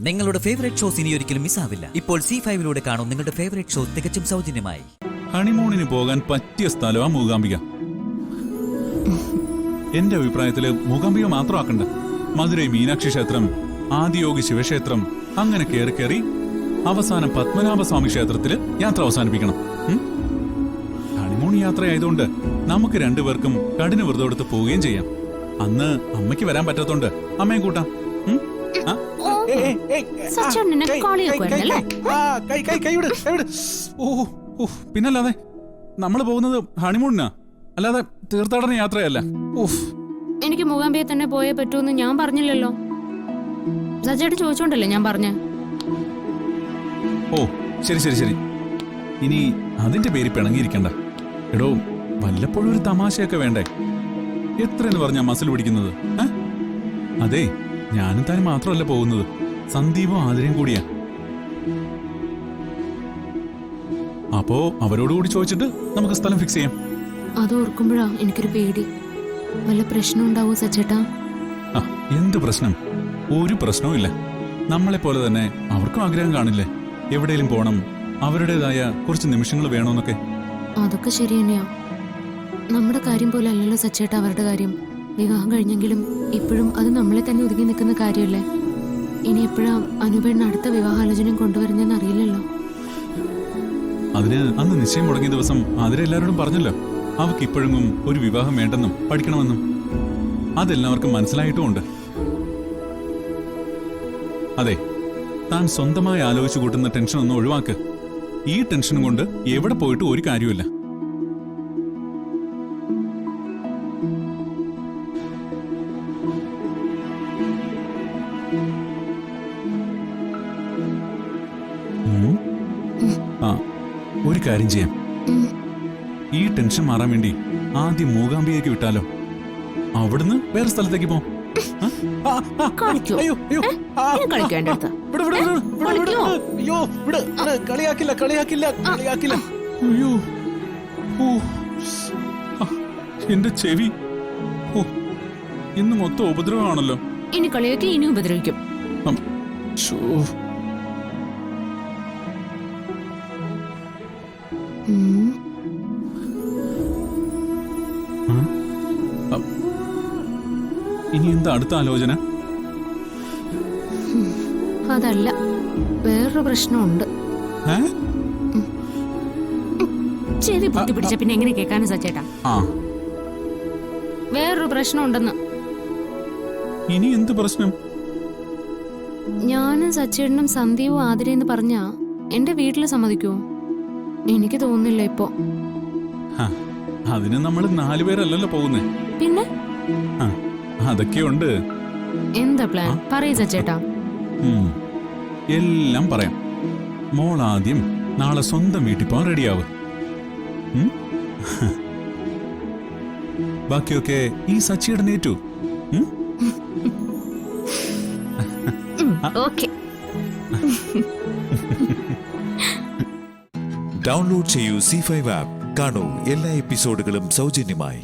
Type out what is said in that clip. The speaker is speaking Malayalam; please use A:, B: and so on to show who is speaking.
A: നിങ്ങളുടെ ഫേവറേറ്റ് ഷോസ് ഇനി ഒരിക്കലും മിസ്സാവില്ല. ഇപ്പോൾ C5 കാണും നിങ്ങളുടെ ഫേവറേറ്റ് ഷോ തികച്ചും സൗജന്യമായി.
B: ഹണിമൂണിന് പോകാൻ പറ്റിയ സ്ഥലമാണ് മൂകാംബിക. എന്റെ അഭിപ്രായത്തില് മൂകാംബിക മാത്രമാക്കണ്ട, മധുരൈ മീനാക്ഷി ക്ഷേത്രം, ആദിയോഗി ശിവക്ഷേത്രം, അങ്ങനെ കയറി കയറി അവസാനം പത്മനാഭസ്വാമി ക്ഷേത്രത്തില് യാത്ര അവസാനിപ്പിക്കണം. ഹണിമൂൺ യാത്രയായതുകൊണ്ട് നമുക്ക് രണ്ടുപേർക്കും കഠിന വ്രതം എടുത്ത് പോവുകയും ചെയ്യാം. അന്ന് അമ്മയ്ക്ക് വരാൻ പറ്റാത്തോണ്ട് അമ്മയും കൂട്ടാം. പിന്നല്ലാതെ നമ്മള് പോകുന്നത് ഹണിമൂണിനാ, അല്ലാതെ തീർത്ഥാടന യാത്രയല്ല.
C: എനിക്ക് മൂകാംബിയെ തന്നെ പോയേ പറ്റൂന്ന് ഞാൻ പറഞ്ഞില്ലല്ലോ. സജ്ജേട്ട് ചോദിച്ചോണ്ടല്ലേ ഞാൻ പറഞ്ഞ.
B: ഓ ശരി ശരി ശരി, ഇനി അതിന്റെ പേര് പിണങ്ങിയിരിക്കണ്ട. എടോ, വല്ലപ്പോഴും ഒരു തമാശയൊക്കെ വേണ്ടേ? എത്രയെന്ന് പറഞ്ഞാ മസിൽ പിടിക്കുന്നത്? അതെ, ഞാനും താനും മാത്രമല്ല പോകുന്നത്, സന്ദീപും ആതിരയും കൂടിയാ. അപ്പോ അവരോടുകൂടി ചോദിച്ചിട്ട് നമുക്ക് സ്ഥലം ഫിക്സ് ചെയ്യാം.
C: അത് ഓർക്കുമ്പോഴാ എനിക്കൊരു പേടി. വല്ല പ്രശ്നം ഉണ്ടാവോ സച്ചേട്ടാ?
B: എന്ത് പ്രശ്നം? ഒരു പ്രശ്നവും ഇല്ല. നമ്മളെ പോലെ തന്നെ അവർക്കും ആഗ്രഹം കാണില്ലേ എവിടെയും പോണം, അവരുടേതായ കുറച്ച് നിമിഷങ്ങൾ വേണമെന്നൊക്കെ.
C: അതൊക്കെ ശരി തന്നെയാ. നമ്മുടെ കാര്യം പോലെ അല്ലല്ലോ സച്ചേട്ടാ അവരുടെ കാര്യം. വിവാഹം കഴിഞ്ഞെങ്കിലും ഇപ്പോഴും അത് നമ്മളെ തന്നെ ഒതുങ്ങി നിൽക്കുന്ന കാര്യമല്ലേ. ഇനി എപ്പോഴാ അനുപേണ്ണ അടുത്ത വിവാഹാലോചനയും കൊണ്ടുവരുന്നതെന്ന് അറിയില്ലല്ലോ.
B: അതിന് അന്ന് നിശ്ചയം മുടങ്ങിയ ദിവസം അതിരെല്ലാവരോടും പറഞ്ഞല്ലോ അവർക്ക് ഇപ്പോഴെങ്ങും ഒരു വിവാഹം വേണ്ടെന്നും പഠിക്കണമെന്നും. അതെല്ലാവർക്കും മനസ്സിലായിട്ടുമുണ്ട്. അതെ, താൻ സ്വന്തമായി ആലോചിച്ചു കൂട്ടുന്ന ടെൻഷൻ ഒന്നും ഒഴിവാക്ക്. ഈ ടെൻഷനും കൊണ്ട് എവിടെ പോയിട്ട് ഒരു കാര്യമില്ല. ഒരു കാര്യം ചെയ്യാം, ഈ ടെൻഷൻ മാറാൻ വേണ്ടി ആദ്യം മൂകാംബികയ്ക്ക് വിട്ടാലോ? അവിടുന്ന് വേറെ സ്ഥലത്തേക്ക് പോ. എന്റെ ചെവി ഇന്ന് മൊത്തം ഉപദ്രവമാണല്ലോ.
C: ഇനി കളിയാക്കി ഇനി ഉപദ്രവിക്കും.
B: ഇനി എന്താ അടുത്ത ആലോചന?
C: അതല്ല, വേറൊരു പ്രശ്നമുണ്ട്. ചെവി പൊത്തി പിടിച്ച പിന്നെ എങ്ങനെ കേൾക്കാനും സച്ചേട്ടാ? വേറൊരു പ്രശ്നം ഉണ്ടെന്ന്.
B: ഇനി എന്ത് പ്രശ്നം?
C: ഞാനും സച്ചേട്ടനും സന്ദീപും ആതിരയെന്ന് പറഞ്ഞാ എന്റെ വീട്ടില് സമ്മതിക്കുവോ? എനിക്ക് തോന്നുന്നില്ല ഇപ്പോ.
B: അതിന് നമ്മൾ 4 പേരല്ലല്ലോ പോകുന്നേ.
C: പിന്നെ
B: അതൊക്കെയുണ്ട്.
C: എന്താ പ്ലാൻ? പറയൂ സച്ചേട്ടാ.
B: എല്ലാം പറയാം. മോൾ ആദ്യം നാളെ സ്വന്തം വീട്ടിൽ പോകാൻ റെഡിയാവ്. ബാക്കിയൊക്കെ ഈ സച്ചിയുടെ ഏറ്റു.
D: ഡൗൺലോഡ് ചെയ്യൂ C5 ആപ്പ്. കാണൂ എല്ലാ എപ്പിസോഡുകളും സൗജന്യമായി.